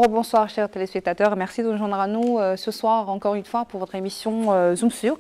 Bonsoir chers téléspectateurs, merci de nous joindre à nous ce soir encore une fois pour votre émission Zoom sur.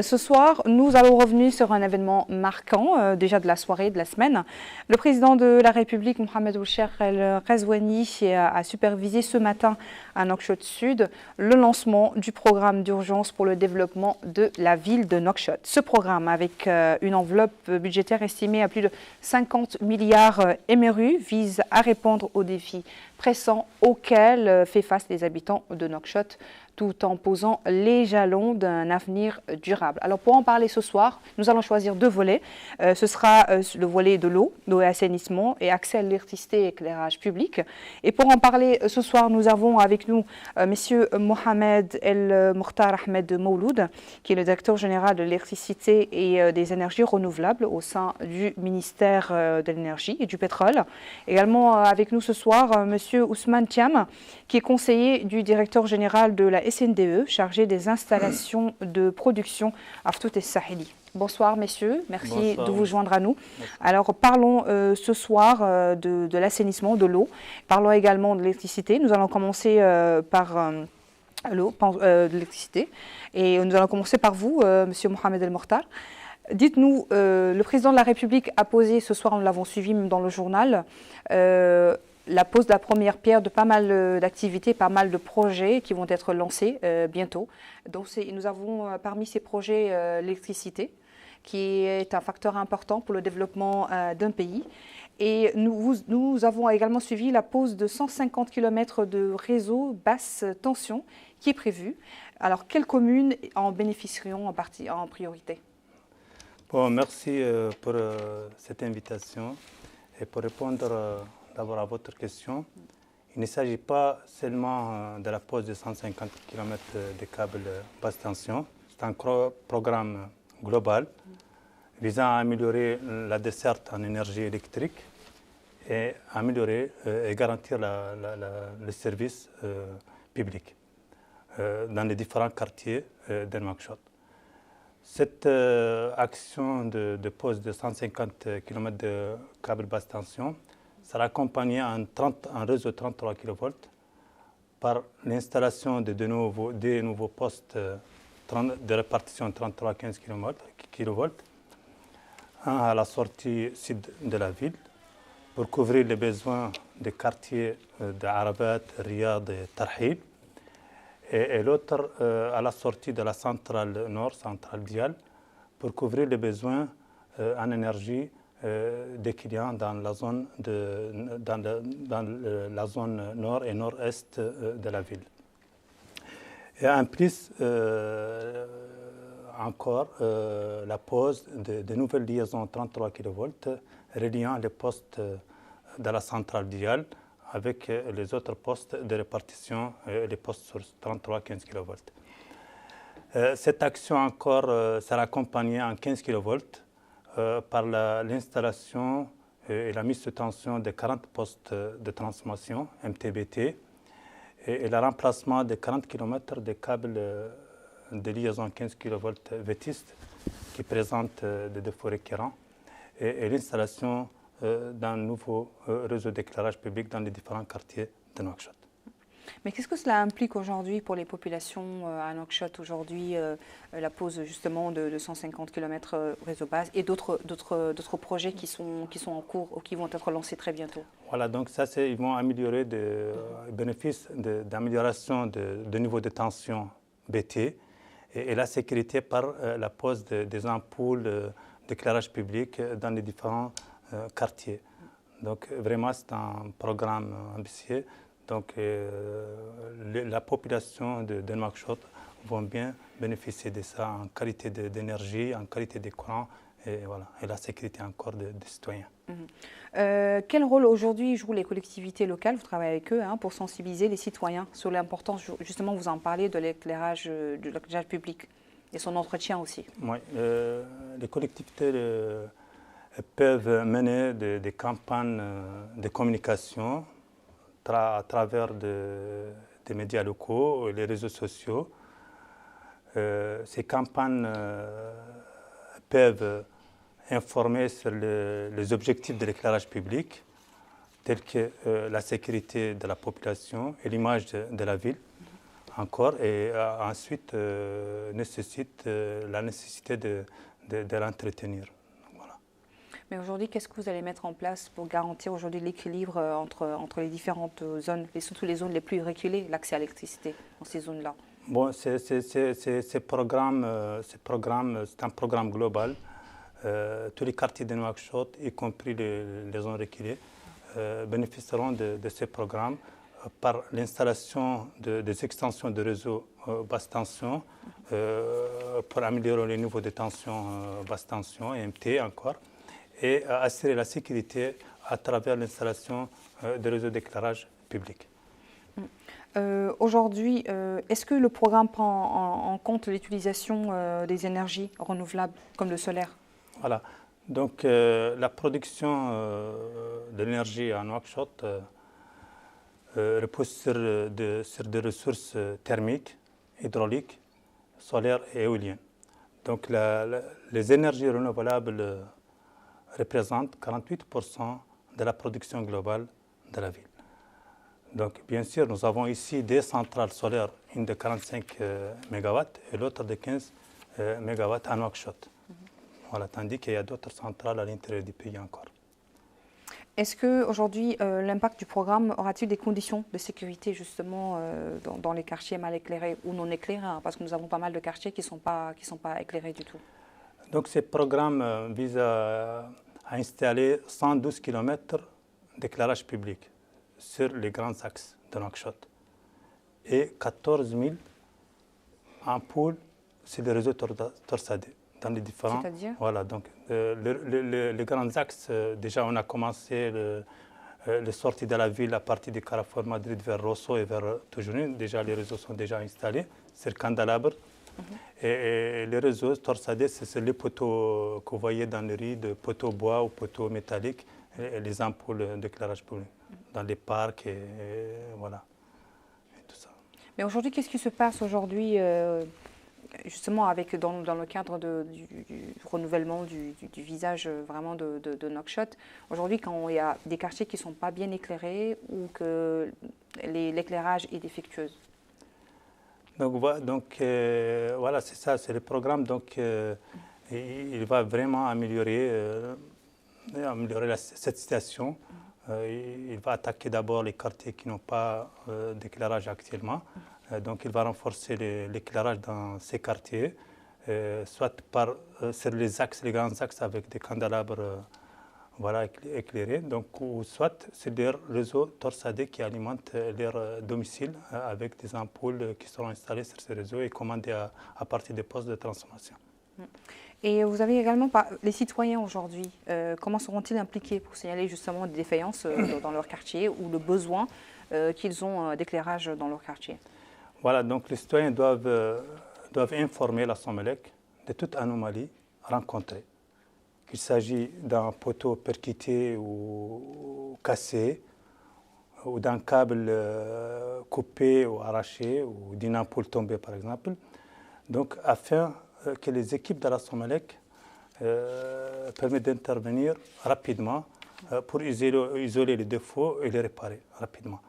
Ce soir, nous allons revenir sur un événement marquant déjà de la soirée, de la semaine. Le président de la République, Mohamed Ould El Ghazouani, a supervisé ce matin à Nouakchott Sud le lancement du programme d'urgence pour le développement de la ville de Nouakchott. Ce programme, avec une enveloppe budgétaire estimée à plus de 50 milliards MRU, vise à répondre aux défis pressants auxquels fait face les habitants de Nouakchott, tout en posant les jalons d'un avenir durable. Alors pour en parler ce soir, nous allons choisir deux volets. Ce sera le volet de l'eau et assainissement et accès à l'électricité et éclairage public. Et pour en parler ce soir, nous avons avec nous Monsieur Mohamed El Mokhtar Ahmed Mouloud, qui est le directeur général de l'électricité et des énergies renouvelables au sein du ministère de l'énergie et du pétrole. Également avec nous ce soir, Monsieur Ousmane Thiam, qui est conseiller du directeur général de la SNDE, chargé des installations de production Aftout et Saheli. Bonsoir messieurs, merci de vous joindre à nous. Merci. Alors parlons ce soir de l'assainissement, de l'eau. Parlons également de l'électricité. Nous allons commencer par l'eau, de l'électricité. Et nous allons commencer par vous, monsieur Mohamed El Mokhtar. Dites-nous, le président de la République a posé ce soir, nous l'avons suivi même dans le journal, la pose de la première pierre de pas mal d'activités, pas mal de projets qui vont être lancés bientôt. Donc nous avons parmi ces projets l'électricité, qui est un facteur important pour le développement d'un pays. Et nous avons également suivi la pose de 150 km de réseau basse tension qui est prévue. Alors, quelles communes en bénéficieront en priorité? Bon, merci pour cette invitation. Et pour répondre d'abord à votre question, il ne s'agit pas seulement de la pose de 150 km de câbles basse tension. C'est un programme global visant à améliorer la desserte en énergie électrique et améliorer et garantir le service public dans les différents quartiers de Nouakchott. Cette action de pose de 150 km de câbles basse tension sera accompagnée en réseau 33 kV par l'installation de deux nouveaux postes de répartition 33-15 kV, un à la sortie sud de la ville pour couvrir les besoins des quartiers d'Arabat, Riyad et Tarhil, et l'autre à la sortie de la centrale nord, centrale Dial, pour couvrir les besoins en énergie des clients dans la zone, la zone nord et nord-est de la ville. Et en plus, encore la pose de nouvelles liaisons 33 kV reliant les postes de la centrale Dial avec les autres postes de répartition, les postes sur 33-15 kV. Cette action encore sera accompagnée en 15 kV par l'installation et la mise sous tension de 40 postes de transformation MTBT et le remplacement de 40 km de câbles de liaison 15 kV vétustes qui présentent des défauts récurrents et l'installation d'un nouveau réseau d'éclairage public dans les différents quartiers de Nouakchott. Mais qu'est-ce que cela implique aujourd'hui pour les populations à Nouakchott aujourd'hui, la pose justement de 150 km réseau base et d'autres projets qui sont en cours ou qui vont être lancés très bientôt? Voilà, donc ça, ils vont améliorer des bénéfices d'amélioration de niveau de tension BT et la sécurité par la pose des ampoules d'éclairage public dans les différents quartiers. Donc vraiment, c'est un programme ambitieux. Donc la population de Nouakchott vont bien bénéficier de ça en qualité d'énergie, en qualité de courant et, voilà, et la sécurité encore des citoyens. Quel rôle aujourd'hui jouent les collectivités locales, vous travaillez avec eux, pour sensibiliser les citoyens sur l'importance, justement vous en parlez, de l'éclairage public et son entretien aussi? Oui, les collectivités peuvent mener des campagnes de communication à travers des médias locaux et les réseaux sociaux. Ces campagnes peuvent informer sur les objectifs de l'éclairage public tels que la sécurité de la population et l'image de la ville encore, et ensuite nécessite la nécessité de l'entretenir. Voilà. Mais aujourd'hui, qu'est-ce que vous allez mettre en place pour garantir aujourd'hui l'équilibre entre les différentes zones, et surtout les zones les plus reculées, l'accès à l'électricité dans ces zones-là? Bon, c'est un programme global. Tous les quartiers de Nouakchott, y compris les zones reculées, bénéficieront de ces programmes par l'installation des extensions de réseaux basse tension pour améliorer les niveaux de tension basse tension, EMT encore, et assurer la sécurité à travers l'installation de réseaux d'éclairage public. Aujourd'hui, est-ce que le programme prend en compte l'utilisation des énergies renouvelables comme le solaire? Voilà. Donc la production de l'énergie à Nouakchott repose sur des ressources thermiques, hydrauliques, solaires et éoliennes. Donc les énergies renouvelables représentent 48% de la production globale de la ville. Donc bien sûr, nous avons ici des centrales solaires, une de 45 MW et l'autre de 15 MW à Nouakchott. Voilà, tandis qu'il y a d'autres centrales à l'intérieur du pays encore. Est-ce qu'aujourd'hui, l'impact du programme aura-t-il des conditions de sécurité justement dans les quartiers mal éclairés ou non éclairés, hein, parce que nous avons pas mal de quartiers qui ne sont pas éclairés du tout? Donc ce programme vise à installer 112 km d'éclairage public sur les grands axes de Nouakchott et 14 000 ampoules sur les réseaux torsadés. Dans les différents, c'est-à-dire? Voilà, donc les grands axes, déjà on a commencé les sorties de la ville à partir du carrefour Madrid vers Rosso et vers Toujourine. Déjà les réseaux sont déjà installés, c'est le Candelabre. Et les réseaux torsadés, c'est les poteaux que vous voyez dans les rues, de poteaux bois ou poteaux métalliques, et les ampoules d'éclairage public dans les parcs et voilà, et tout ça. Mais aujourd'hui, qu'est-ce qui se passe aujourd'hui justement dans le cadre du renouvellement du visage vraiment de Nouakchott? Aujourd'hui, quand il y a des quartiers qui ne sont pas bien éclairés ou que l'éclairage est défectueux? Donc voilà, c'est ça, c'est le programme. Donc il va vraiment améliorer cette situation. Il va attaquer d'abord les quartiers qui n'ont pas d'éclairage actuellement. Donc il va renforcer l'éclairage dans ces quartiers, soit sur les grands axes avec des candélabres voilà, éclairés, donc, ou soit c'est des réseaux torsadés qui alimentent leurs domiciles avec des ampoules qui seront installées sur ces réseaux et commandées à partir des postes de transformation. Et vous avez également les citoyens aujourd'hui, comment seront-ils impliqués pour signaler justement des défaillances dans leur quartier ou le besoin qu'ils ont d'éclairage dans leur quartier? Voilà, donc les citoyens doivent informer la Somelec de toute anomalie rencontrée. Qu'il s'agit d'un poteau percuté ou cassé, ou d'un câble coupé ou arraché, ou d'une ampoule tombée par exemple. Donc afin que les équipes de la Somelec permettent d'intervenir rapidement pour isoler les défauts et les réparer rapidement.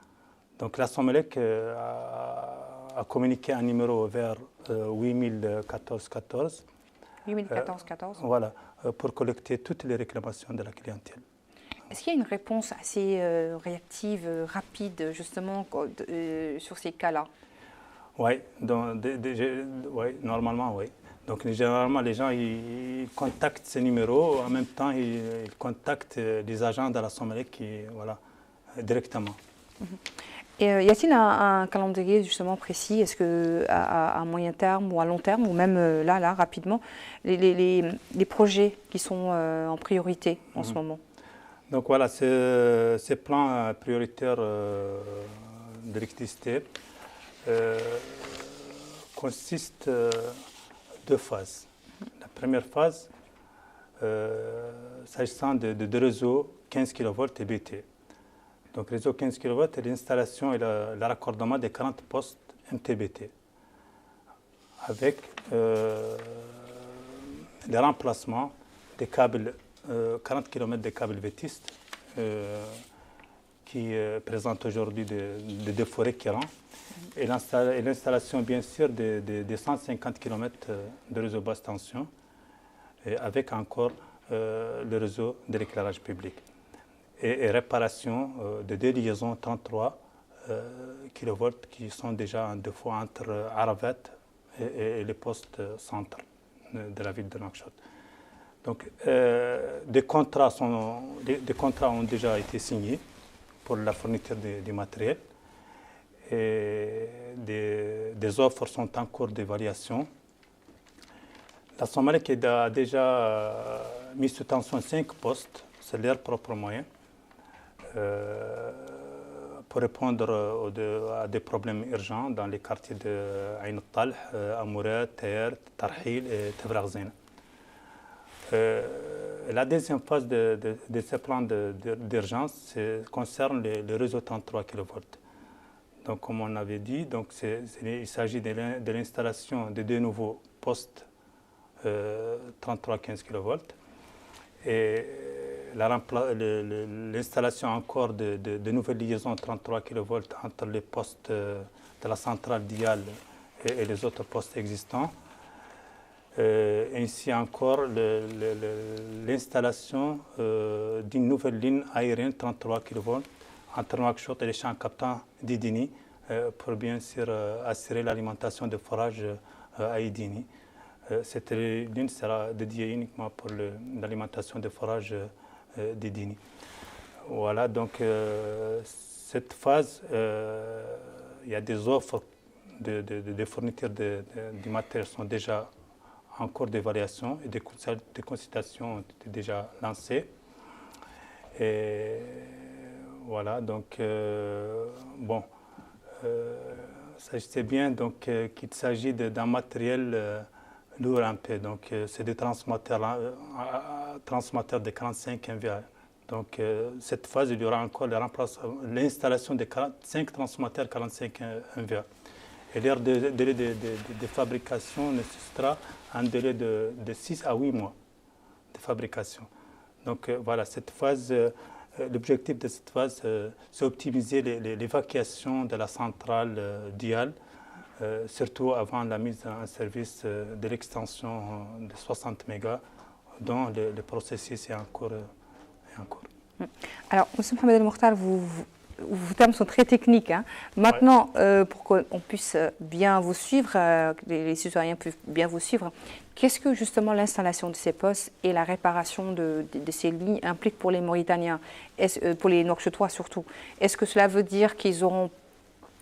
Donc la Somelec a communiqué un numéro vers 8014-14. 8014-14. Voilà, pour collecter toutes les réclamations de la clientèle. Est-ce qu'il y a une réponse assez réactive, rapide, justement, sur ces cas-là? Oui, normalement, oui. Donc, généralement, les gens ils contactent ces numéros, en même temps, ils contactent les agents de la Somelec voilà, directement. Et y a-t-il un calendrier justement précis? Est-ce qu'à moyen terme ou à long terme, ou même là, rapidement, les projets qui sont en priorité en ce moment? Donc voilà, ces plans prioritaires d'électricité consistent de deux phases. La première phase, s'agissant de réseaux 15 kV et BT. Donc réseau 15 kV et l'installation et le raccordement des 40 postes MTBT avec le remplacement des câbles, 40 km de câbles vétistes qui présente aujourd'hui des défauts récurrents et l'installation, bien sûr, de 150 km de réseau basse tension, et avec encore le réseau de l'éclairage public. Et réparation de deux liaisons 33 kV qui sont déjà en défaut entre Aravet et les postes centres de la ville de Nouakchott. Donc, des contrats ont déjà été signés pour la fourniture du matériel et des offres sont en cours d'évaluation. La Somalie a déjà mis sous tension 5 postes, c'est leurs propres moyens, pour répondre à des problèmes urgents dans les quartiers de Ain al-Talh, Amouret, Taher, Tarhil et Tevraghzina. La deuxième phase de ce plan d'urgence concerne le réseau 33 kV. Donc, comme on avait dit, il s'agit de l'installation de deux nouveaux postes 33-15 kV et l'installation encore de nouvelles liaisons 33 kV entre les postes de la centrale Dial et les autres postes existants. Ainsi encore l'installation d'une nouvelle ligne aérienne 33 kV entre Nouakchott et les champs captants d'Idini pour bien sûr assurer l'alimentation de forage à Idini. Cette ligne sera dédiée uniquement pour l'alimentation de forage d'Idini. Voilà, donc cette phase, il y a des offres de fourniture du matériel sont déjà en cours d'évaluation et des consultations ont été déjà lancées. Et voilà, donc bon, s'agissait bien donc qu'il s'agit d'un matériel lourd un peu, donc c'est des transmetteurs de 45 MVA. Donc cette phase, il y aura encore l'installation de 5 transmetteurs 45 MVA. Et leur délai de fabrication nécessitera un délai de 6 à 8 mois de fabrication. Donc voilà, cette phase, l'objectif de cette phase, c'est optimiser l'évacuation de la centrale Dial, surtout avant la mise en service de l'extension de 60 mégas, dont le processus est en cours. Alors, M. Mohamed El Mokhtar, vos termes sont très techniques. Hein. Maintenant, pour qu'on puisse bien vous suivre, les citoyens puissent bien vous suivre, qu'est-ce que justement l'installation de ces postes et la réparation de ces lignes implique pour les Mauritaniens, pour les Nouakchottois surtout? Est-ce que cela veut dire qu'ils auront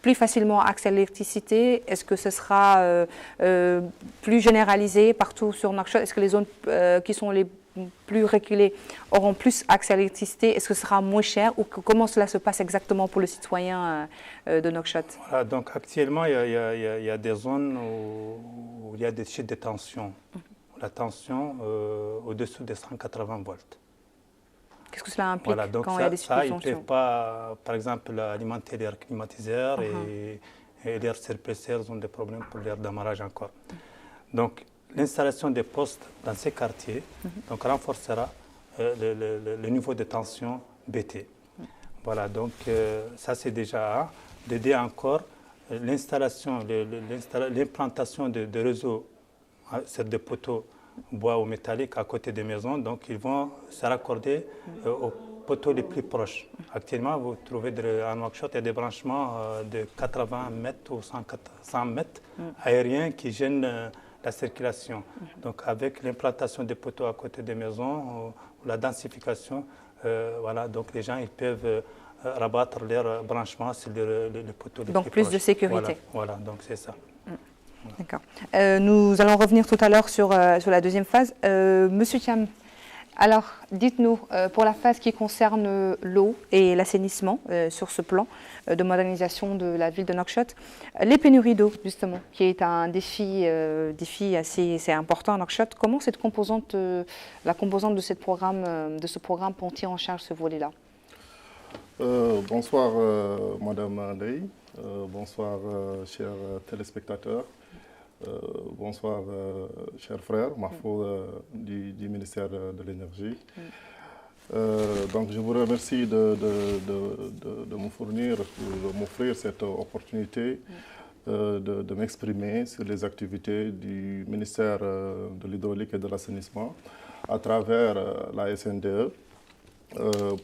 plus facilement accès à l'électricité? Est-ce que ce sera plus généralisé partout sur Nouakchott? Est-ce que les zones qui sont les plus reculées auront plus accès à l'électricité? Est-ce que ce sera moins cher? Ou comment cela se passe exactement pour le citoyen de Nouakchott? Voilà, donc actuellement, il y a des zones où il y a des chutes de tension. La tension au-dessous des 180 volts. Qu'est-ce que cela implique voilà, donc quand il y a des chutes de tension? Ils ne peuvent pas, par exemple, alimenter leurs climatiseurs et leurs surpresseurs ont des problèmes pour leur démarrage encore. Donc, l'installation des postes dans ces quartiers donc, renforcera le niveau de tension BT. Voilà, donc ça c'est déjà d'aider encore l'implantation de réseaux sur des poteaux bois ou métalliques à côté des maisons. Donc ils vont se raccorder aux poteaux les plus proches. Actuellement, vous trouvez à Nouakchott, il y a des branchements de 80 mètres ou 100 mètres aériens qui gênent la circulation. Donc avec l'implantation des poteaux à côté des maisons, ou la densification, voilà, donc les gens ils peuvent rabattre leurs branchements sur les poteaux les donc plus plus proches. De sécurité. Voilà, donc c'est ça. D'accord. Nous allons revenir tout à l'heure sur la deuxième phase. Monsieur Thiam, alors dites-nous, pour la phase qui concerne l'eau et l'assainissement sur ce plan de modernisation de la ville de Nouakchott, les pénuries d'eau justement, qui est un défi assez important à Nouakchott, comment cette composante, la composante de ce programme prend-il en charge ce volet-là? Bonsoir Madame Ndeye, bonsoir chers téléspectateurs. Bonsoir, chers frères, Mahfouz du ministère de l'Énergie. Donc, je vous remercie de m'offrir cette opportunité de m'exprimer sur les activités du ministère de l'Hydraulique et de l'Assainissement à travers la SNDE dans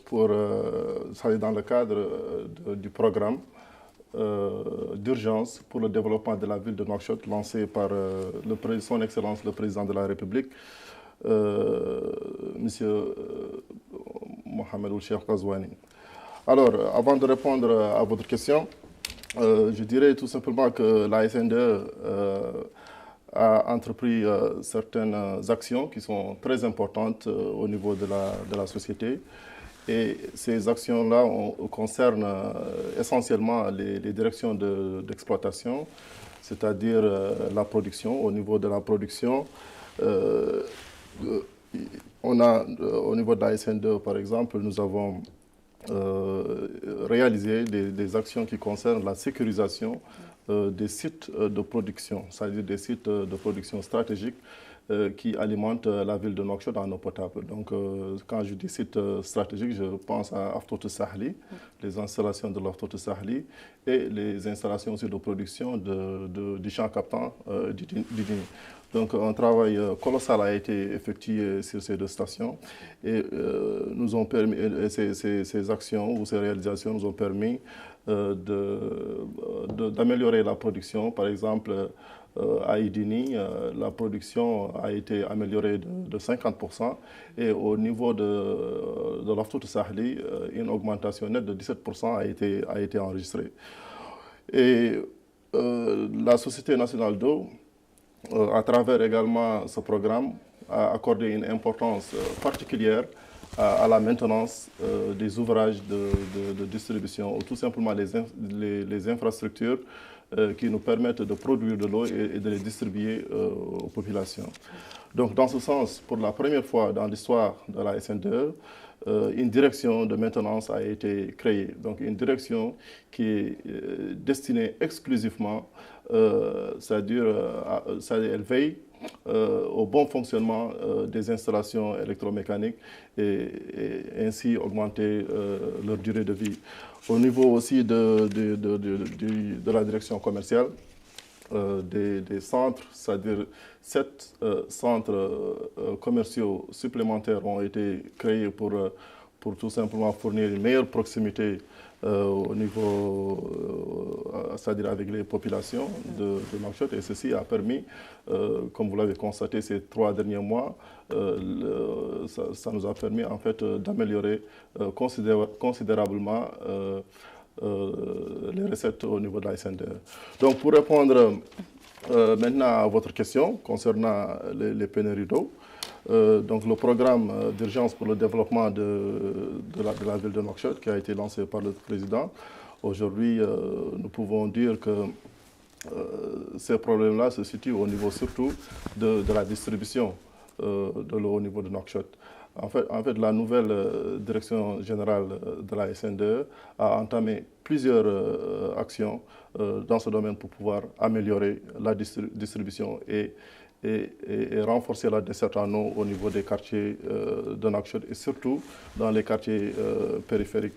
le cadre du programme d'urgence pour le développement de la ville de Nouakchott lancé par son Excellence le Président de la République, Monsieur Mohamed Ould-Cheikh Ghazouani. Alors, avant de répondre à votre question, je dirais tout simplement que la SNDE a entrepris certaines actions qui sont très importantes au niveau de la société. Et ces actions-là concernent essentiellement les directions d'exploitation, c'est-à-dire la production. Au niveau de la production, on a, au niveau de la SN2, par exemple, nous avons réalisé des actions qui concernent la sécurisation des sites de production, c'est-à-dire des sites de production stratégiques qui alimentent la ville de Nouakchott en eau potable. Donc, quand je dis site stratégique, je pense à Aftout Sahli, les installations de l'Aftout Sahli et les installations aussi de production du champ captant d'Idini. Donc, un travail colossal a été effectué sur ces deux stations et nous ont permis, ces actions ou ces réalisations nous ont permis d'améliorer la production. Par exemple, à Idini, la production a été améliorée de 50% et au niveau de l'Aftout Sahli, une augmentation nette de 17% a été enregistrée. Et la Société nationale d'eau, à travers également ce programme, a accordé une importance particulière à la maintenance des ouvrages de distribution, ou tout simplement les infrastructures qui nous permettent de produire de l'eau et de les distribuer aux populations. Donc, dans ce sens, pour la première fois dans l'histoire de la SNDE, une direction de maintenance a été créée. Donc, une direction qui est destinée exclusivement, c'est-à-dire elle veille au bon fonctionnement des installations électromécaniques et ainsi augmenter leur durée de vie. Au niveau aussi de la direction commerciale, des centres, c'est-à-dire 7 centres commerciaux supplémentaires ont été créés pour tout simplement fournir une meilleure proximité au niveau, c'est-à-dire avec les populations de Nouakchott. Et ceci a permis, comme vous l'avez constaté ces 3 derniers mois, ça nous a permis en fait d'améliorer considérablement les recettes au niveau de la SNDE. Donc pour répondre maintenant à votre question concernant les pénuries d'eau, donc le programme d'urgence pour le développement de la ville de Nouakchott qui a été lancé par le président, aujourd'hui nous pouvons dire que ces problèmes-là se situent au niveau surtout de la distribution de l'eau au niveau de Nouakchott. En fait, la nouvelle direction générale de la SNDE a entamé plusieurs actions dans ce domaine pour pouvoir améliorer la distribution et renforcer la desserte en eau au niveau des quartiers de Nouakchott et surtout dans les quartiers périphériques.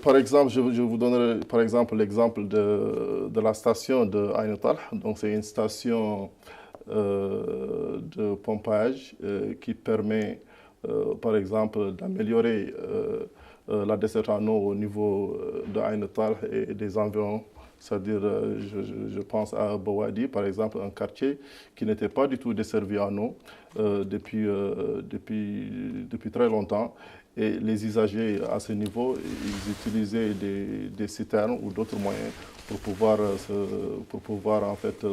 Par exemple, je vous donnerai par exemple l'exemple de la station de Ain Talh. Donc c'est une station de pompage qui permet par exemple d'améliorer la desserte en eau au niveau de Ain Talh et des environs. C'est-à-dire, je pense à Bouadi, par exemple, un quartier qui n'était pas du tout desservi en eau depuis très longtemps. Et les usagers à ce niveau, ils utilisaient des citernes ou d'autres moyens pour pouvoir en fait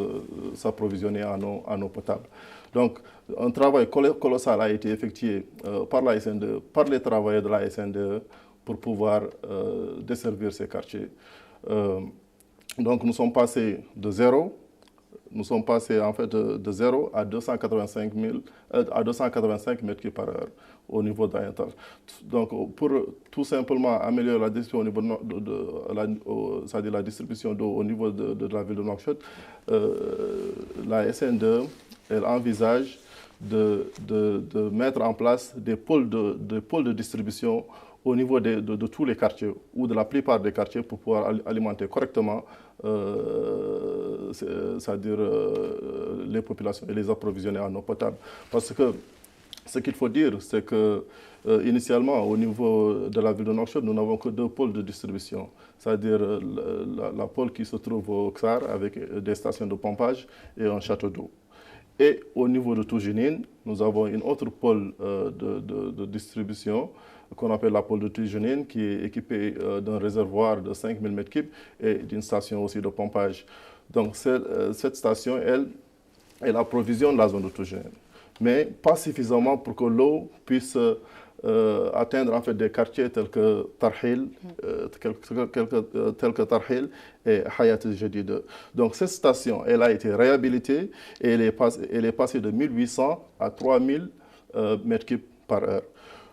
s'approvisionner en eau potable. Donc, un travail colossal a été effectué par la SNDE, par les travailleurs de la SNDE pour pouvoir desservir ces quartiers. Donc nous sommes passés de zéro, en fait de 0 à 285 mètres cubes par heure au niveau d'Ain Talh. Donc pour tout simplement améliorer la distribution au niveau c'est-à-dire la distribution d'eau au niveau de la ville de Nouakchott, la SNDE elle envisage de mettre en place des pôles de distribution au niveau de tous les quartiers ou de la plupart des quartiers pour pouvoir alimenter correctement c'est-à-dire les populations et les approvisionner en eau potable. Parce que ce qu'il faut dire, c'est que initialement, au niveau de la ville de Nouakchott, nous n'avons que 2 pôles de distribution, c'est-à-dire la pôle qui se trouve au Ksar avec des stations de pompage et un château d'eau. Et au niveau de Toujinine, nous avons une autre pôle de distribution qu'on appelle la pôle de Toujinine, qui est équipée d'un réservoir de 5000 m3 et d'une station aussi de pompage. Donc cette station, elle approvisionne la zone de Toujinine, mais pas suffisamment pour que l'eau puisse atteindre en fait des quartiers tels que Tarhil, et Hayat al-Jadid. Donc cette station, elle a été réhabilitée et elle est passée de 1800 à 3000 m3 par heure.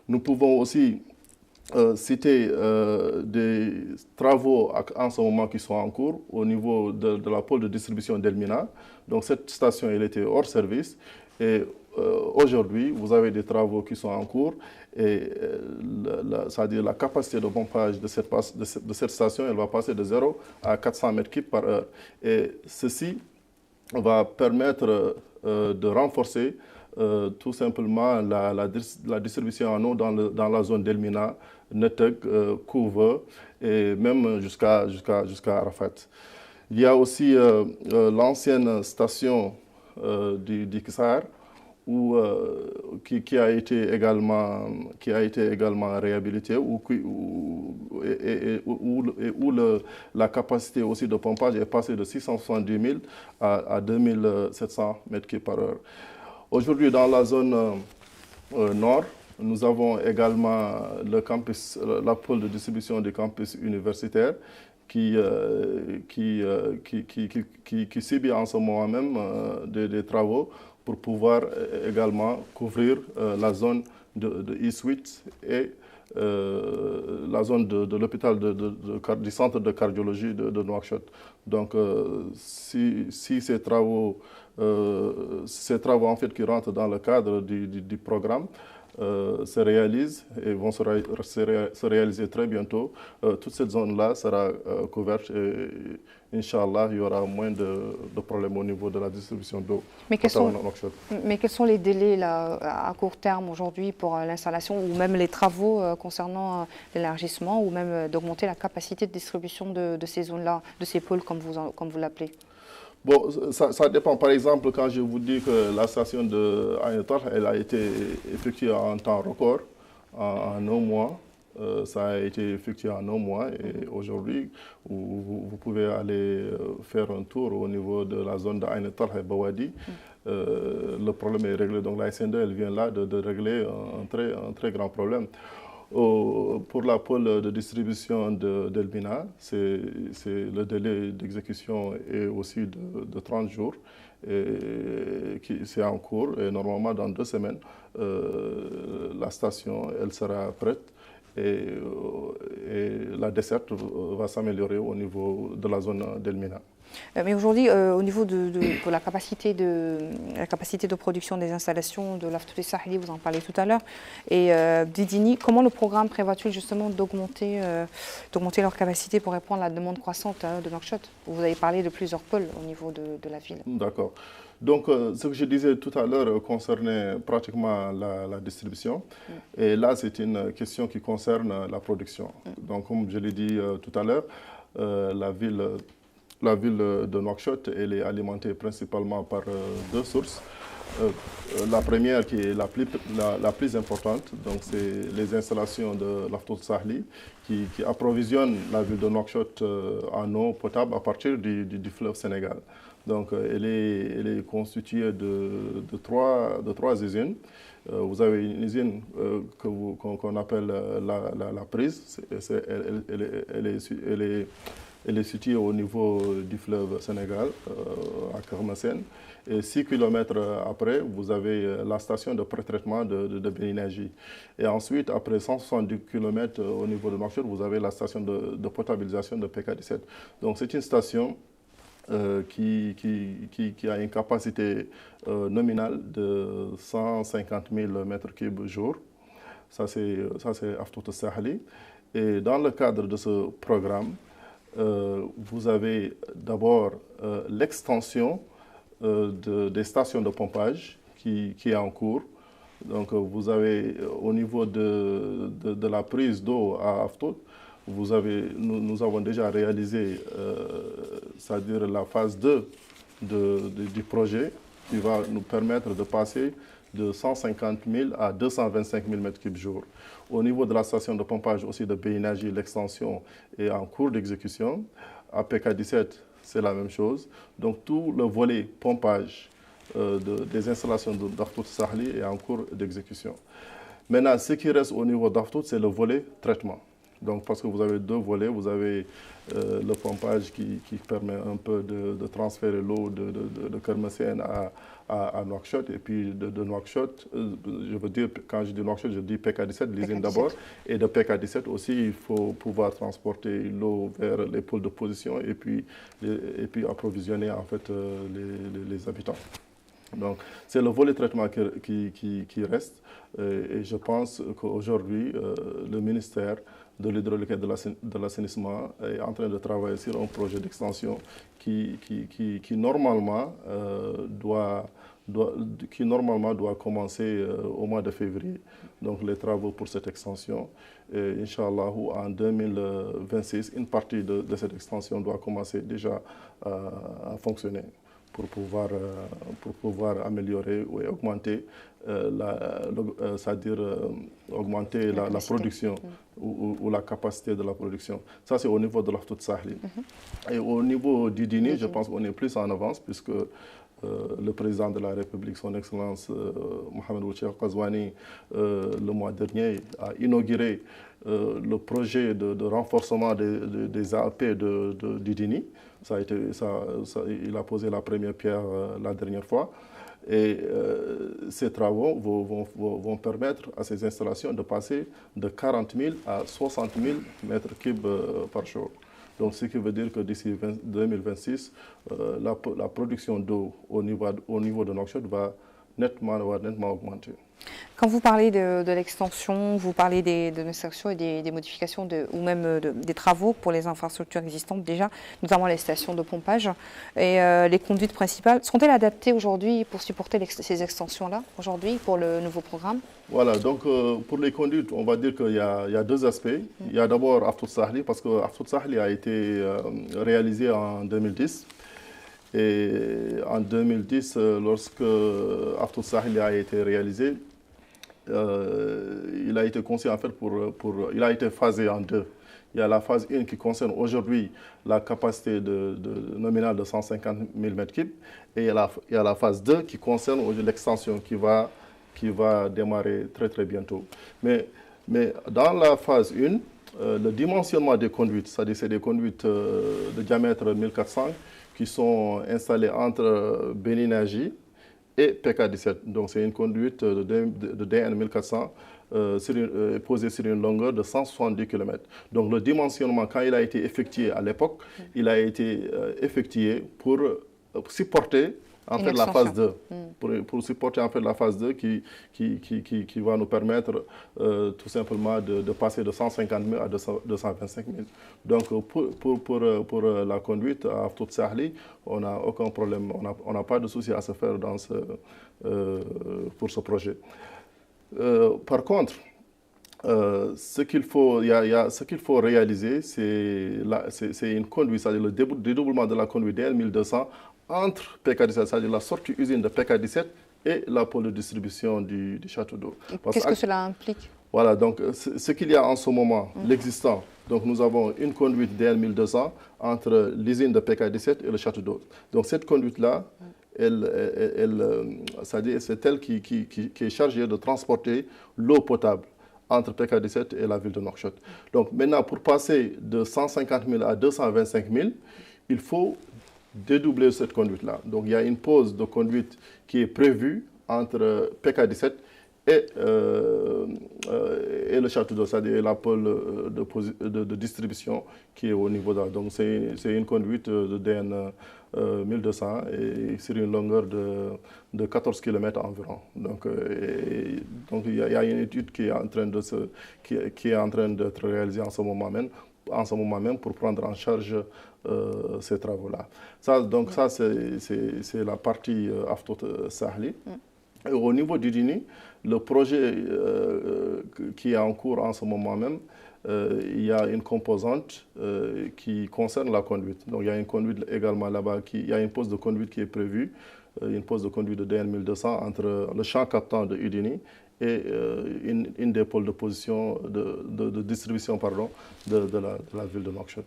Nous pouvons aussi citer des travaux en ce moment qui sont en cours au niveau de la pôle de distribution d'Elmina. Donc cette station, elle était hors service et aujourd'hui, vous avez des travaux qui sont en cours et c'est-à-dire la capacité de pompage de cette station, elle va passer de 0 à 400 m3 par heure. Et ceci va permettre de renforcer tout simplement la distribution en eau dans la zone d'Elmina, Neteg, Kouve et même jusqu'à Arafat. Il y a aussi l'ancienne station du Ksar qui a été également réhabilitée où la capacité aussi de pompage est passée de 670 000 à 2700 m3 par heure. Aujourd'hui, dans la zone nord, nous avons également le campus, la pôle de distribution du campus universitaire qui subit en ce moment même des travaux pour pouvoir également couvrir la zone de East 8 et la zone de l'hôpital du centre de cardiologie de Nouakchott. Donc, si ces travaux en fait qui rentrent dans le cadre du programme se réalisent et vont se réaliser très bientôt, toute cette zone-là sera couverte et Inch'Allah, il y aura moins de problèmes au niveau de la distribution d'eau. Mais quels sont les délais là, à court terme aujourd'hui pour l'installation ou même les travaux concernant l'élargissement ou même d'augmenter la capacité de distribution de ces zones-là, de ces pôles comme vous l'appelez? Bon, ça dépend. Par exemple, quand je vous dis que la station de Aïnetar, elle a été effectuée en temps record, en 1 mois. Ça a été effectué en 1 mois et aujourd'hui, vous pouvez aller faire un tour au niveau de la zone d'Aïnetar et Bawadi. Le problème est réglé. Donc la SND, elle vient là de régler un très grand problème. Pour la pôle de distribution d'Elmina, le délai d'exécution est aussi de 30 jours. C'est en cours et normalement dans 2 semaines, la station elle sera prête et la desserte va s'améliorer au niveau de la zone d'Elmina. Mais aujourd'hui, au niveau de la capacité de production des installations de l'Aftouli Sahili, vous en parlez tout à l'heure, et d'Idini, comment le programme prévoit-il justement d'augmenter leur capacité pour répondre à la demande croissante de Nouakchott? Vous avez parlé de plusieurs pôles au niveau de la ville. D'accord. Donc, ce que je disais tout à l'heure concernait pratiquement la distribution. Et là, c'est une question qui concerne la production. Donc, comme je l'ai dit tout à l'heure, la ville de Nouakchott, elle est alimentée principalement par 2 sources. La première qui est la plus importante, donc c'est les installations de l'Aftouli Sahili qui approvisionnent la ville de Nouakchott en eau potable à partir du fleuve Sénégal. Donc elle est constituée de 3 usines. Vous avez une usine qu'on appelle la prise. Elle est située au niveau du fleuve Sénégal, à Kermassène. Et 6 km après, vous avez la station de pré-traitement de Bénénergie. Et ensuite, après 170 km au niveau de Nouakchott, vous avez la station de potabilisation de PK17. Donc c'est une station qui a une capacité nominale de 150 000 mètres cubes jour. Ça, c'est Aftout Sahli. Et dans le cadre de ce programme, vous avez d'abord l'extension des stations de pompage qui est en cours. Donc, vous avez au niveau de la prise d'eau à Aftout, nous avons déjà réalisé, c'est-à-dire la phase 2 du projet qui va nous permettre de passer de 150 000 à 225 000 m3 jour. Au niveau de la station de pompage aussi de Bénénergie, l'extension est en cours d'exécution. À PK17, c'est la même chose. Donc tout le volet pompage des installations d'Aftout Sahli est en cours d'exécution. Maintenant, ce qui reste au niveau d'Aftout, c'est le volet traitement. Donc, parce que vous avez deux volets, vous avez le pompage qui permet un peu de transférer l'eau de Kermessène à Nouakchott, et puis de Nouakchott, je veux dire, quand je dis Nouakchott, je dis PK17, l'usine d'abord, et de PK17 aussi, il faut pouvoir transporter l'eau vers les pôles de position et puis approvisionner en fait les habitants. Donc, c'est le volet traitement qui reste, et je pense qu'aujourd'hui, le ministère de l'hydraulique et de l'assainissement est en train de travailler sur un projet d'extension qui normalement doit commencer au mois de février. Donc les travaux pour cette extension. Et Inch'Allah, en 2026, une partie de cette extension doit commencer déjà à fonctionner pour pouvoir améliorer ou augmenter c'est-à-dire augmenter la production ou la capacité de la production. Ça, c'est au niveau de l'Aftout Sahli. Et au niveau du dîner, je pense qu'on est plus en avance puisque le président de la République, son Excellence Mohamed Ould Ghazouani, le mois dernier, a inauguré le projet de renforcement des AAP du Dini. Il a posé la première pierre la dernière fois. Et ces travaux vont permettre à ces installations de passer de 40 000 à 60 000 mètres cubes par jour. Donc, ce qui veut dire que d'ici 2026, la production d'eau au niveau de Nouakchott va nettement augmenter. Quand vous parlez de l'extension, vous parlez de l'extension et des modifications ou même des travaux pour les infrastructures existantes déjà, notamment les stations de pompage et les conduites principales, sont-elles adaptées aujourd'hui pour supporter ces extensions-là, aujourd'hui, pour le nouveau programme? Voilà, donc pour les conduites, on va dire qu'il y a deux aspects. Il y a d'abord Aftout Sahli, parce que Aftout Sahli a été réalisé en 2010. Et en 2010, lorsque Aftout Sahli a été réalisé, il a été conçu en fait il a été phasé en deux. Il y a la phase 1 qui concerne aujourd'hui la capacité nominale de 150 000 m3, et il y a la phase 2 qui concerne l'extension qui va démarrer très très bientôt. Mais dans la phase 1, le dimensionnement des conduites, c'est-à-dire c'est des conduites de diamètre 1400 qui sont installées entre Bénénergie et PK17. Donc c'est une conduite de DN 1400 posée sur une longueur de 170 km. Donc le dimensionnement, quand il a été effectué à l'époque, il a été effectué pour supporter en fait la phase 2, pour supporter en fait la phase 2 qui va nous permettre tout simplement de passer de 150 000 à 225 000. Donc pour la conduite à Aftout Sahli, on n'a aucun problème, on n'a pas de souci à se faire pour ce projet. Par contre, ce qu'il faut réaliser, c'est une conduite, c'est-à-dire le dédoublement de la conduite DN 1200 entre PK17, c'est-à-dire la sortie usine de PK17 et la pôle de distribution du château d'eau. Qu'est-ce que cela implique? Voilà, donc ce qu'il y a en ce moment, l'existant, donc nous avons une conduite DN 1200 entre l'usine de PK17 et le château d'eau. Donc cette conduite-là, c'est elle qui est chargée de transporter l'eau potable entre PK17 et la ville de Nouakchott. Donc maintenant, pour passer de 150 000 à 225 000, il faut dédoubler cette conduite-là. Donc il y a une pause de conduite qui est prévue entre PK17 et le château d'eau, c'est-à-dire la pôle de distribution qui est au niveau d'A. Donc c'est une conduite de DN 1200 et sur une longueur de 14 km environ. Donc il y a une étude qui est en train d'être réalisée en ce moment même pour prendre en charge ces travaux-là. Donc ça c'est la partie Aftout Sahli. Et au niveau du Dini, le projet qui est en cours en ce moment même, il y a une composante qui concerne la conduite. Donc il y a une conduite également là-bas, il y a une pose de conduite qui est prévue, une pose de conduite de DN 1200 entre le champ captant de Udini et une des pôles de position de distribution pardon, de la ville de Nouakchott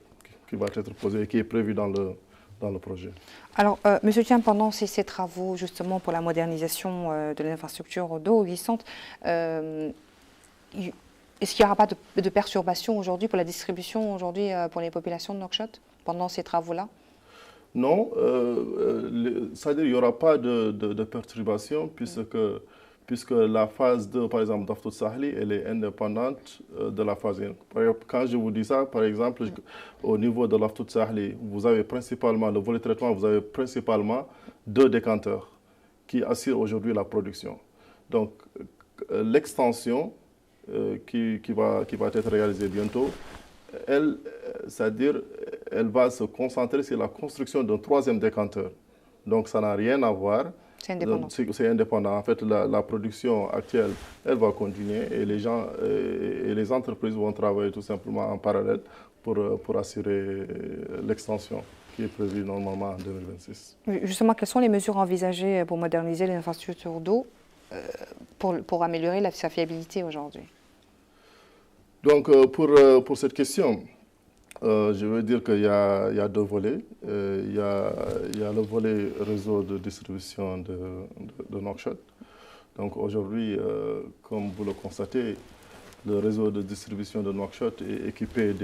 qui va être posée et qui est prévue dans le projet. Alors, M. Thiam, pendant ces travaux justement pour la modernisation de l'infrastructure d'eau glissante, est-ce qu'il n'y aura pas de perturbation aujourd'hui pour la distribution aujourd'hui pour les populations de Nouakchott pendant ces travaux-là? Non, c'est-à-dire qu'il n'y aura pas de perturbation puisque la phase 2, par exemple, d'Aftout Sahli, elle est indépendante de la phase 1. Quand je vous dis ça, par exemple, au niveau de l'Aftout Sahli, vous avez principalement, le volet traitement, vous avez principalement 2 décanteurs qui assurent aujourd'hui la production. Donc, l'extension qui va être réalisée bientôt, c'est-à-dire, elle va se concentrer sur la construction d'un 3e décanteur. Donc, ça n'a rien à voir. C'est indépendant. C'est indépendant. En fait, la production actuelle, elle va continuer et les gens et les entreprises vont travailler tout simplement en parallèle pour assurer l'extension qui est prévue normalement en 2026. Justement, quelles sont les mesures envisagées pour moderniser les infrastructures d'eau pour améliorer sa fiabilité aujourd'hui? Donc, pour cette question, je veux dire qu'il y a 2 volets. Il y a le volet réseau de distribution de Nouakchott. Donc aujourd'hui, comme vous le constatez, le réseau de distribution de Nouakchott est équipé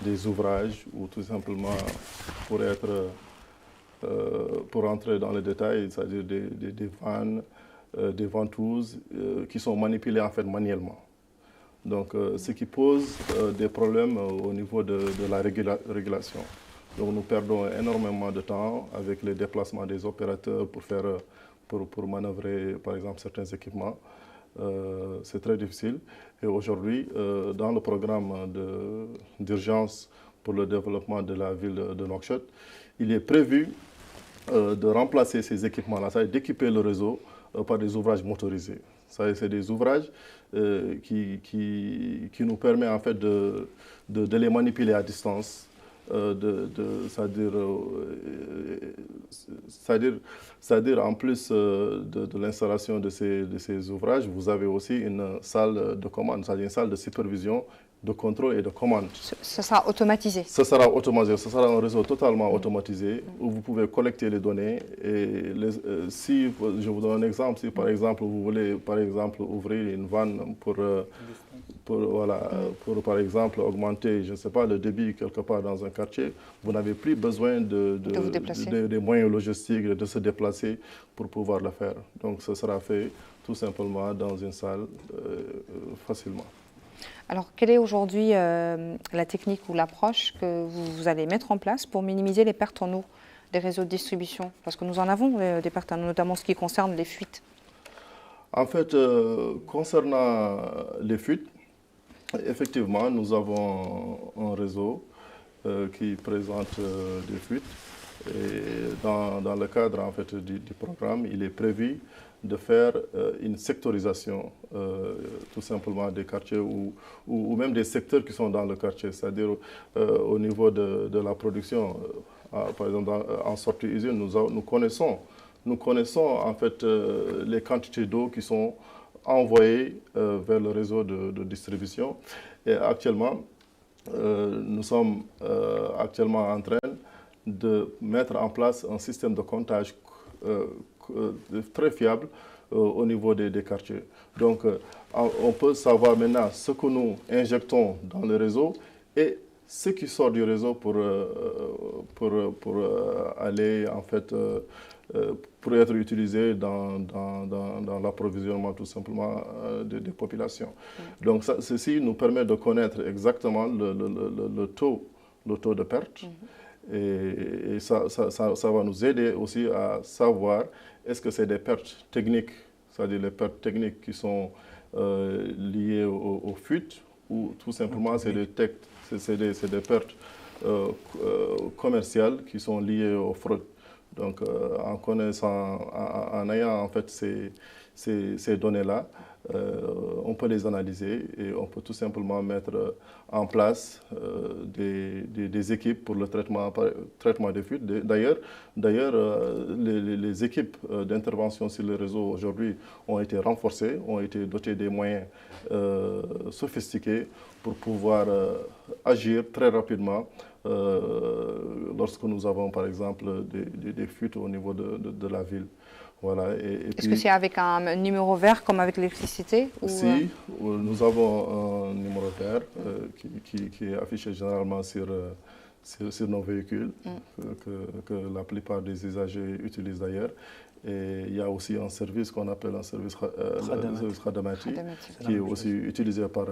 des ouvrages ou tout simplement pour entrer dans les détails, c'est-à-dire des vannes, des ventouses qui sont manipulées en fait manuellement. Donc, ce qui pose des problèmes au niveau de la régulation. Donc, nous perdons énormément de temps avec les déplacements des opérateurs pour manœuvrer, par exemple, certains équipements. C'est très difficile. Et aujourd'hui, dans le programme d'urgence pour le développement de la ville de Nouakchott, il est prévu de remplacer ces équipements-là, c'est-à-dire d'équiper le réseau par des ouvrages motorisés. C'est des ouvrages qui nous permettent en fait de les manipuler à distance, c'est-à-dire en plus de l'installation de ces ouvrages, vous avez aussi une salle de commande, c'est-à-dire une salle de supervision, de contrôle et de commande. Ça sera automatisé? Ça sera automatisé, ce sera un réseau totalement automatisé où vous pouvez collecter les données. Et si, je vous donne un exemple, si par exemple vous voulez par exemple ouvrir une vanne pour par exemple augmenter, je ne sais pas, le débit quelque part dans un quartier, vous n'avez plus besoin des moyens logistiques, de se déplacer pour pouvoir le faire. Donc ce sera fait tout simplement dans une salle facilement. Alors, quelle est aujourd'hui la technique ou l'approche que vous allez mettre en place pour minimiser les pertes en eau des réseaux de distribution? Parce que nous en avons des pertes en eau, notamment ce qui concerne les fuites. En fait, concernant les fuites, effectivement, nous avons un réseau qui présente des fuites. Et dans le cadre en fait, du programme, il est prévu de faire une sectorisation tout simplement des quartiers ou même des secteurs qui sont dans le quartier, c'est-à-dire au niveau de la production. Par exemple, en sortie usine, nous connaissons en fait les quantités d'eau qui sont envoyées vers le réseau de distribution. Et actuellement, nous sommes actuellement en train de mettre en place un système de comptage très fiable au niveau des quartiers. Donc, on peut savoir maintenant ce que nous injectons dans le réseau et ce qui sort du réseau pour aller en fait pour être utilisés dans l'approvisionnement tout simplement des populations. Donc ceci nous permet de connaître exactement le taux de perte. Et ça va nous aider aussi à savoir est-ce que c'est des pertes techniques, c'est-à-dire les pertes techniques qui sont liées aux fuites, ou tout simplement c'est des pertes commerciales qui sont liées aux fraudes. Donc en connaissant, en ayant en fait ces données-là, on peut les analyser et on peut tout simplement mettre en place des équipes pour le traitement des fuites. D'ailleurs, les équipes d'intervention sur le réseau aujourd'hui ont été renforcées, ont été dotées des moyens sophistiqués pour pouvoir agir très rapidement lorsque nous avons par exemple des fuites au niveau de la ville. Voilà. Est-ce que c'est avec un numéro vert comme avec l'électricité? Si, nous avons un numéro vert qui est affiché généralement sur nos véhicules, que la plupart des usagers utilisent d'ailleurs. Et il y a aussi un service qu'on appelle un service Khadamati, qui est aussi utilisé par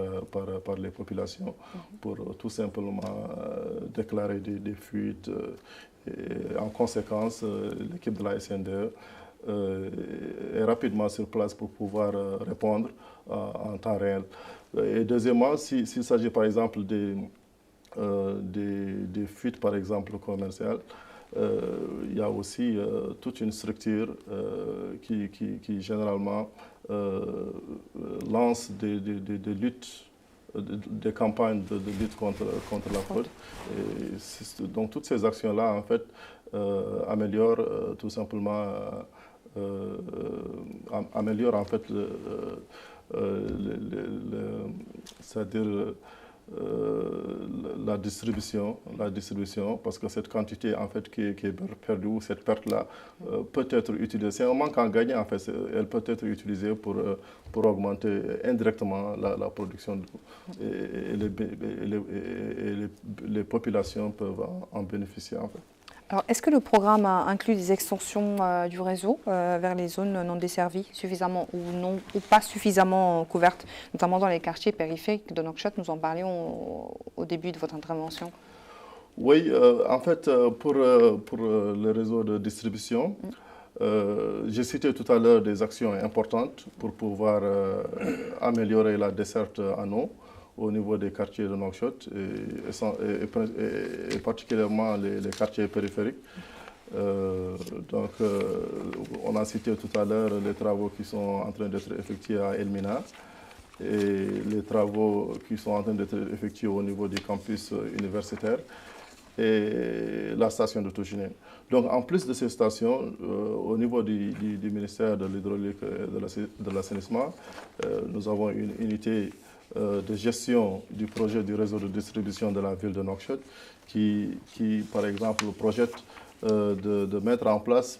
les populations pour tout simplement déclarer des fuites. Et en conséquence, l'équipe de la SNDE est rapidement sur place pour pouvoir répondre en temps réel. Et deuxièmement, s'il s'agit par exemple des fuites par exemple commerciales, il y a aussi toute une structure qui généralement lance des luttes, des campagnes de lutte contre la fraude. Et donc toutes ces actions-là en fait améliorent tout simplement améliore en fait c'est-à-dire la distribution, parce que cette quantité en fait qui est perdue, cette perte-là peut être utilisée. C'est un manque à gagner en fait. Elle peut être utilisée pour augmenter indirectement la production et les populations peuvent en bénéficier en fait. Alors, est-ce que le programme inclut des extensions du réseau vers les zones non desservies, suffisamment ou pas suffisamment couvertes, notamment dans les quartiers périphériques de Nouakchott? Nous en parlions au début de votre intervention. Oui, en fait, pour le réseau de distribution, j'ai cité tout à l'heure des actions importantes pour pouvoir améliorer la desserte en eau au niveau des quartiers de Nouakchott et particulièrement les quartiers périphériques. Donc, on a cité tout à l'heure les travaux qui sont en train d'être effectués à Elmina et les travaux qui sont en train d'être effectués au niveau des campus universitaires et la station de Touchinen. Donc, en plus de ces stations, au niveau du ministère de l'Hydraulique et de l'Assainissement, nous avons une unité de gestion du projet du réseau de distribution de la ville de Nouakchott qui par exemple, projette de mettre en place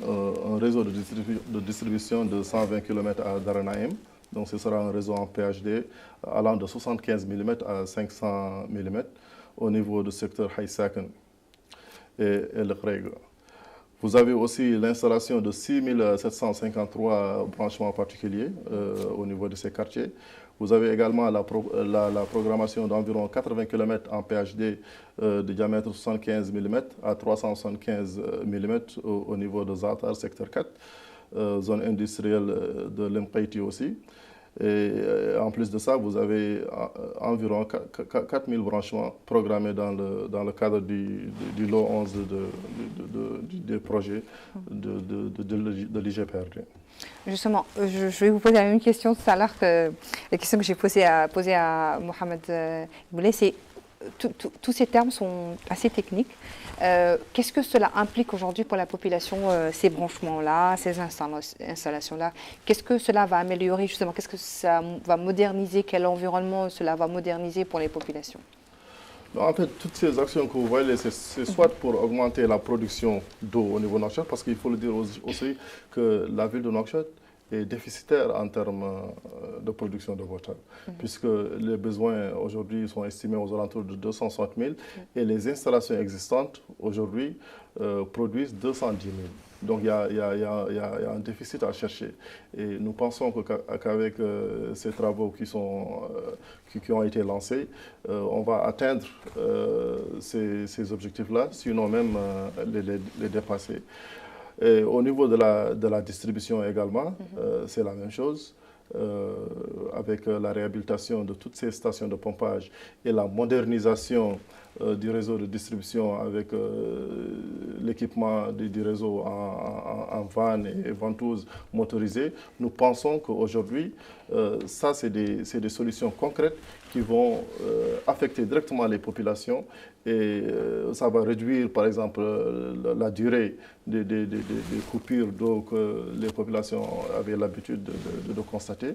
un réseau de distribution de 120 km à Daranaïm. Donc ce sera un réseau en PHD allant de 75 mm à 500 mm au niveau du secteur Haïsaken et le Khrega. Vous avez aussi l'installation de 6753 branchements particuliers au niveau de ces quartiers. Vous avez également la programmation d'environ 80 km en PHD de diamètre 75 mm à 375 mm au niveau de Zatar, secteur 4, zone industrielle de l'Mqaïti aussi. Et en plus de ça, vous avez environ 4000 branchements programmés dans le cadre du lot 11 des projets de l'IGPRD. Justement, je vais vous poser la même question tout à l'heure que la question que j'ai posée à Mohamed Boulay, c'est tous ces termes sont assez techniques. Qu'est-ce que cela implique aujourd'hui pour la population, ces branchements-là, ces installations-là? Qu'est-ce que cela va améliorer justement? Qu'est-ce que ça va moderniser? Quel environnement cela va moderniser pour les populations? En fait, toutes ces actions que vous voyez, c'est soit pour augmenter la production d'eau au niveau de Nouakchott, parce qu'il faut le dire aussi que la ville de Nouakchott est déficitaire en termes de production de water, puisque les besoins aujourd'hui sont estimés aux alentours de 260 000 et les installations existantes aujourd'hui produisent 210 000. Donc il y a un déficit à chercher. Et nous pensons qu'avec ces travaux qui ont été lancés, on va atteindre ces objectifs-là, sinon même les dépasser. Et au niveau de la distribution également, c'est la même chose. Avec la réhabilitation de toutes ces stations de pompage et la modernisation du réseau de distribution avec l'équipement du réseau en vannes et ventouses motorisées, nous pensons qu'aujourd'hui, ça c'est des solutions concrètes qui vont affecter directement les populations et ça va réduire par exemple la durée des coupures d'eau que les populations avaient l'habitude de constater.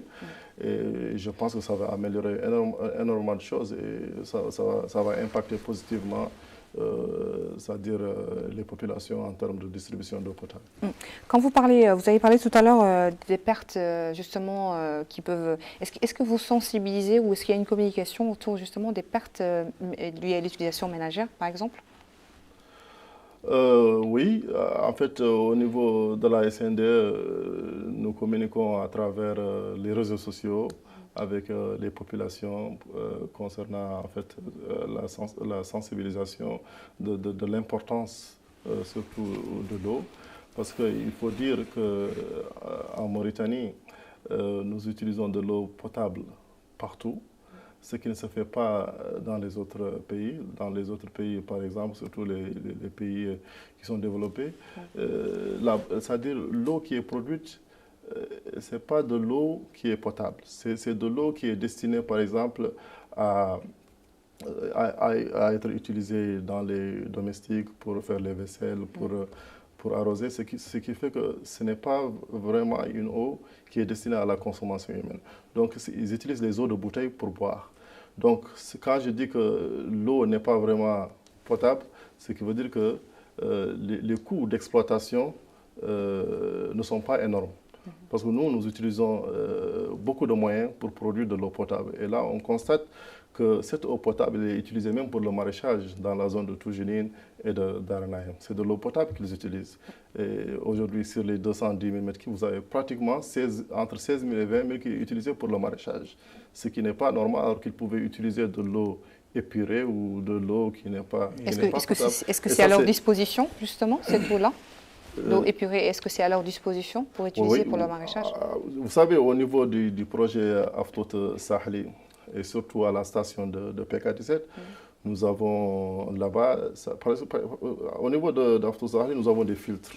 Et je pense que ça va améliorer énormément de choses et ça va impacter positivement c'est-à-dire les populations en termes de distribution d'eau potable. Quand vous avez parlé tout à l'heure des pertes justement qui peuvent... Est-ce que vous sensibilisez ou est-ce qu'il y a une communication autour justement des pertes liées à l'utilisation ménagère par exemple? Oui, en fait au niveau de la SNDE, nous communiquons à travers les réseaux sociaux avec les populations concernant en fait, la sensibilisation de l'importance surtout de l'eau. Parce qu'il faut dire qu'en Mauritanie, nous utilisons de l'eau potable partout, ce qui ne se fait pas dans les autres pays. Dans les autres pays, par exemple, surtout les pays qui sont développés, c'est-à-dire l'eau qui est produite, ce n'est pas de l'eau qui est potable, c'est de l'eau qui est destinée par exemple à être utilisée dans les domestiques pour faire les vaisselles, pour arroser, ce qui fait que ce n'est pas vraiment une eau qui est destinée à la consommation humaine. Donc ils utilisent les eaux de bouteille pour boire. Donc quand je dis que l'eau n'est pas vraiment potable, ce qui veut dire que les coûts d'exploitation ne sont pas énormes. Parce que nous utilisons beaucoup de moyens pour produire de l'eau potable. Et là, on constate que cette eau potable est utilisée même pour le maraîchage dans la zone de Toujinine et d'Aranaïm. C'est de l'eau potable qu'ils utilisent. Aujourd'hui, sur les 210 000 m3, vous avez pratiquement entre 16 000 et 20 000 qui est utilisé pour le maraîchage. Ce qui n'est pas normal, alors qu'ils pouvaient utiliser de l'eau épurée ou de l'eau qui n'est pas potable. Est-ce que c'est à leur disposition, justement, cette eau-là? L'eau épurée, est-ce que c'est à leur disposition pour utiliser pour le maraîchage? Vous savez, au niveau du projet Aftot Sahli, et surtout à la station de PK17, nous avons là-bas, au niveau d'Aftot Sahli, nous avons des filtres.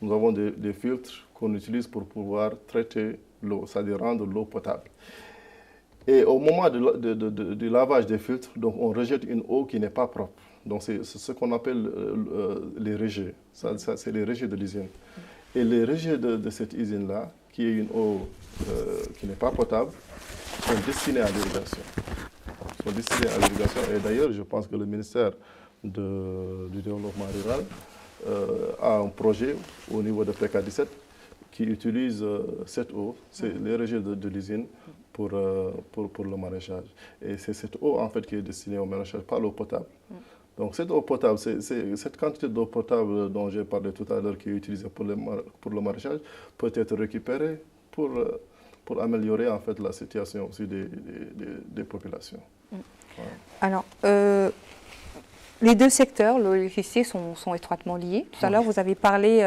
Nous avons des filtres qu'on utilise pour pouvoir traiter l'eau, c'est-à-dire rendre l'eau potable. Et au moment du lavage des filtres, donc on rejette une eau qui n'est pas propre. Donc c'est ce qu'on appelle les rejets. C'est les rejets de l'usine. Et les rejets de cette usine-là, qui est une eau qui n'est pas potable, sont destinés à l'irrigation. Et d'ailleurs, je pense que le ministère du Développement rural a un projet au niveau de PK17 qui utilise cette eau, c'est les rejets de l'usine pour le maraîchage. Et c'est cette eau en fait qui est destinée au maraîchage, pas l'eau potable. Donc cette eau potable, cette quantité d'eau potable dont j'ai parlé tout à l'heure qui est utilisée pour le maraîchage peut être récupérée pour améliorer en fait la situation aussi des populations. Voilà. Alors, les deux secteurs, l'eau et l'électricité, sont étroitement liés. Tout à l'heure, vous avez parlé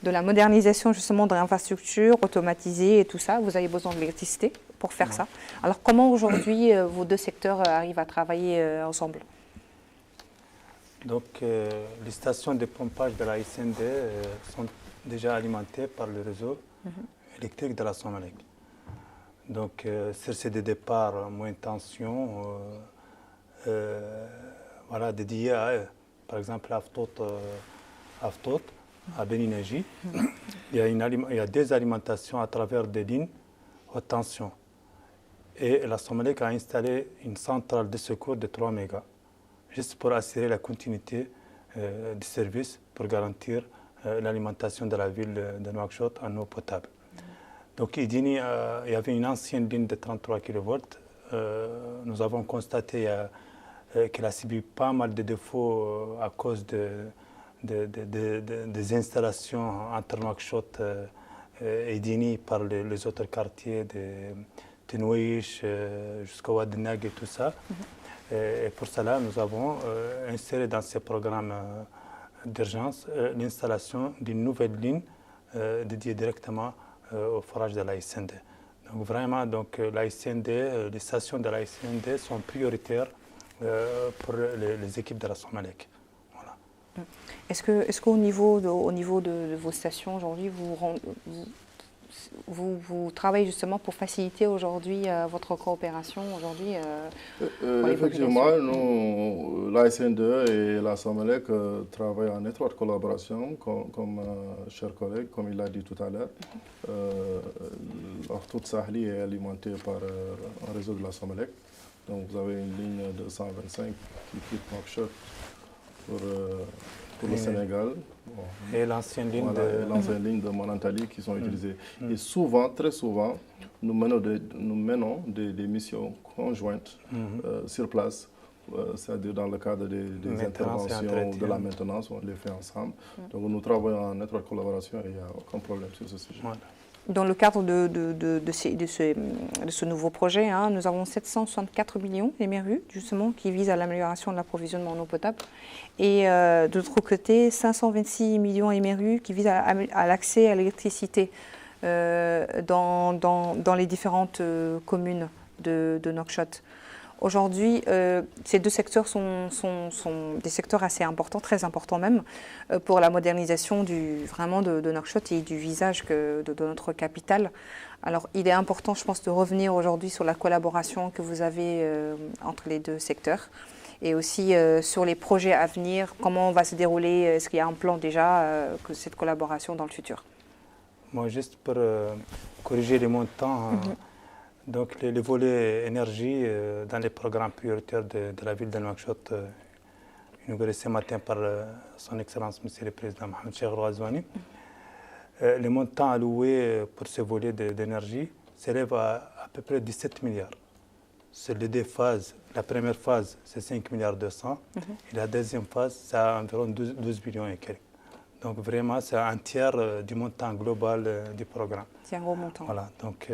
de la modernisation justement de l'infrastructure automatisée et tout ça. Vous avez besoin de l'électricité pour faire ça. Alors, comment aujourd'hui vos deux secteurs arrivent à travailler ensemble? Donc, les stations de pompage de la SND sont déjà alimentées par le réseau électrique de la Somalek. Donc, sur ces départs moins tension, voilà, dédiés à eux. Par exemple, Aftot, à Béninégie, il y a des alimentations à travers des lignes haute tension. Et la Somalek a installé une centrale de secours de 3 mégas, juste pour assurer la continuité du service, pour garantir l'alimentation de la ville de Nouakchott en eau potable. Donc, Idini, il y avait une ancienne ligne de 33 kV. Nous avons constaté qu'elle a subi pas mal de défauts à cause des installations entre Nouakchott et Dini par les autres quartiers de Tenouish jusqu'au Ouadnag et tout ça. Et pour cela, nous avons inséré dans ces programmes d'urgence l'installation d'une nouvelle ligne dédiée directement au forage de la SND. Donc vraiment, la SND, les stations de la SND sont prioritaires pour les équipes de la Somalek. Voilà. Est-ce qu'au niveau de vos stations aujourd'hui, vous travaillez justement pour faciliter aujourd'hui votre coopération aujourd'hui effectivement, nous, la SN2 et la Somalek travaillent en étroite collaboration, comme cher collègue, comme il l'a dit tout à l'heure. Toute Sahli est alimentée par un réseau de la Somalek. Donc vous avez une ligne de 125 qui quitte Nouakchott pour le Sénégal. Et l'ancienne ligne, ligne de Manantali qui sont utilisées. Et souvent, très souvent, nous menons des missions conjointes sur place, c'est-à-dire dans le cadre des interventions ou de la maintenance, on les fait ensemble. Donc nous travaillons en étroite collaboration et il n'y a aucun problème sur ce sujet. Voilà. Dans le cadre de ce nouveau projet, nous avons 764 millions MRU, justement, qui visent à l'amélioration de l'approvisionnement en eau potable. Et de l'autre côté, 526 millions MRU qui visent à l'accès à l'électricité dans les différentes communes de Nouakchott. Aujourd'hui, ces deux secteurs sont des secteurs assez importants, très importants même, pour la modernisation de Nouakchott et du visage de notre capitale. Alors, il est important, je pense, de revenir aujourd'hui sur la collaboration que vous avez entre les deux secteurs et aussi sur les projets à venir, comment va se dérouler, est-ce qu'il y a un plan déjà de cette collaboration dans le futur? Moi, juste pour corriger les montants, donc les volets énergie dans les programmes prioritaires de la ville de Nouakchott, inaugurés ce matin par son Excellence, Monsieur le Président Mohamed Cheikh Ghazouani, les montants alloués pour ce volet d'énergie s'élèvent à peu près 17 milliards. C'est les deux phases. La première phase, c'est 5 milliards 200, et la deuxième phase, c'est environ 12 millions et quelques. Donc vraiment, c'est un tiers du montant global du programme. C'est un gros montant. Voilà, donc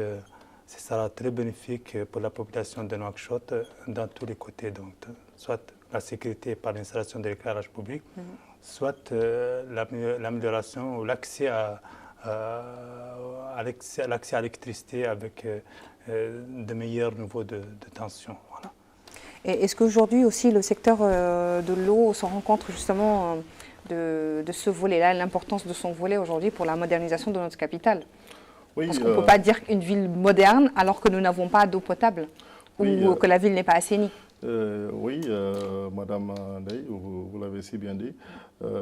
ce sera très bénéfique pour la population de Nouakchott dans tous les côtés. Donc, soit la sécurité par l'installation de l'éclairage public, soit l'amélioration ou l'accès à l'électricité avec de meilleurs niveaux de tension. Voilà. Et est-ce qu'aujourd'hui aussi le secteur de l'eau se rend compte justement de ce volet-là, l'importance de son volet aujourd'hui pour la modernisation de notre capitale? Oui, parce qu'on ne peut pas dire une ville moderne alors que nous n'avons pas d'eau potable ou que la ville n'est pas assainie. Oui, Madame Ndeye, vous l'avez si bien dit.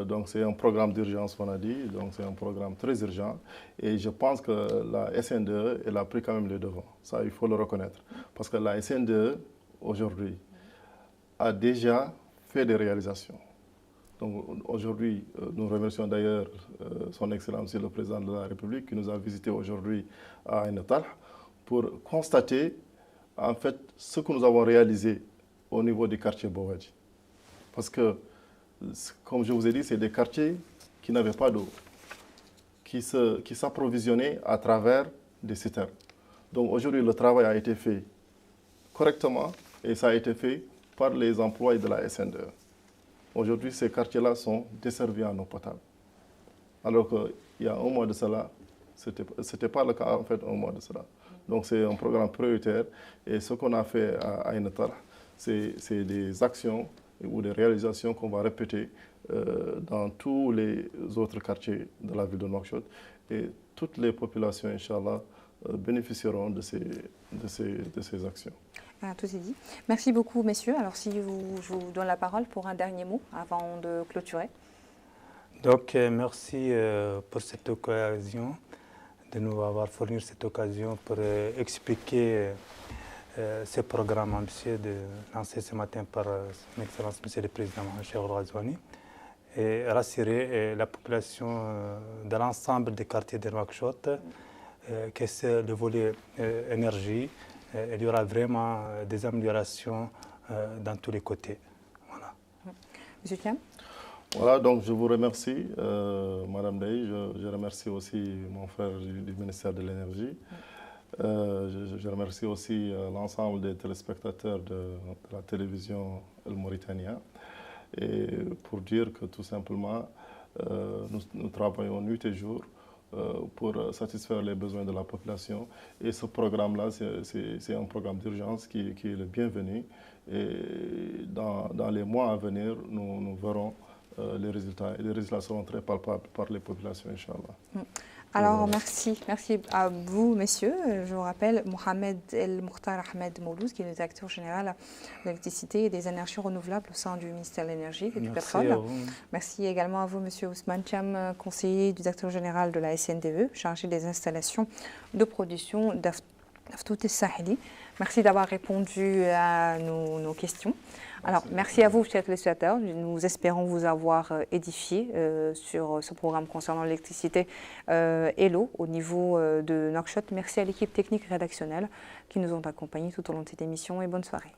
Donc c'est un programme d'urgence, on a dit. Donc c'est un programme très urgent. Et je pense que la SN2, elle a pris quand même les devants. Ça, il faut le reconnaître. Parce que la SN2, aujourd'hui, a déjà fait des réalisations. Donc aujourd'hui, nous remercions d'ailleurs son Excellence, Monsieur le Président de la République, qui nous a visités aujourd'hui à Aïn Talh pour constater en fait ce que nous avons réalisé au niveau du quartier Bouwadji. Parce que, comme je vous ai dit, c'est des quartiers qui n'avaient pas d'eau, qui s'approvisionnaient à travers des citernes. Donc aujourd'hui, le travail a été fait correctement et ça a été fait par les employés de la SN2. Aujourd'hui, ces quartiers-là sont desservis en eau potable. Alors qu'il y a un mois de cela, ce n'était pas le cas en fait un mois de cela. Donc c'est un programme prioritaire et ce qu'on a fait à Aïn Talh, c'est des actions ou des réalisations qu'on va répéter dans tous les autres quartiers de la ville de Nouakchott. Et toutes les populations, Inch'Allah, bénéficieront de ces actions. Ah, tout est dit. Merci beaucoup, messieurs. Alors, si je vous donne la parole pour un dernier mot avant de clôturer. Donc, merci pour cette occasion, de nous avoir fourni cette occasion pour expliquer ce programme ambitieux lancé ce matin par son Excellence, Monsieur le Président Mohamed Cheikh Ghazouani, et rassurer la population de l'ensemble des quartiers de Nouakchott que c'est le volet énergie. Il y aura vraiment des améliorations dans tous les côtés. Voilà. Monsieur Thiam? Voilà, donc je vous remercie, Madame Dey. Je remercie aussi mon frère du ministère de l'Énergie. Je remercie aussi l'ensemble des téléspectateurs de la télévision El Mauritania. Et pour dire que tout simplement, nous travaillons nuit et jour pour satisfaire les besoins de la population. Et ce programme-là, c'est un programme d'urgence qui est le bienvenu. Et dans les mois à venir, nous verrons les résultats. Et les résultats seront très palpables par les populations, Inch'Allah. Alors, merci à vous, messieurs. Je vous rappelle Mohamed El Mokhtar Ahmed Moulouz, qui est le directeur général de l'électricité et des énergies renouvelables au sein du ministère de l'Énergie et du pétrole. Merci également à vous, monsieur Ousmane Cham, conseiller du directeur général de la SNDE, chargé des installations de production d'Aftout Saheli. Merci d'avoir répondu à nos questions. Alors, merci à vous, chers téléspectateurs. Nous espérons vous avoir édifié sur ce programme concernant l'électricité et l'eau au niveau de Nouakchott. Merci à l'équipe technique et rédactionnelle qui nous ont accompagnés tout au long de cette émission et bonne soirée.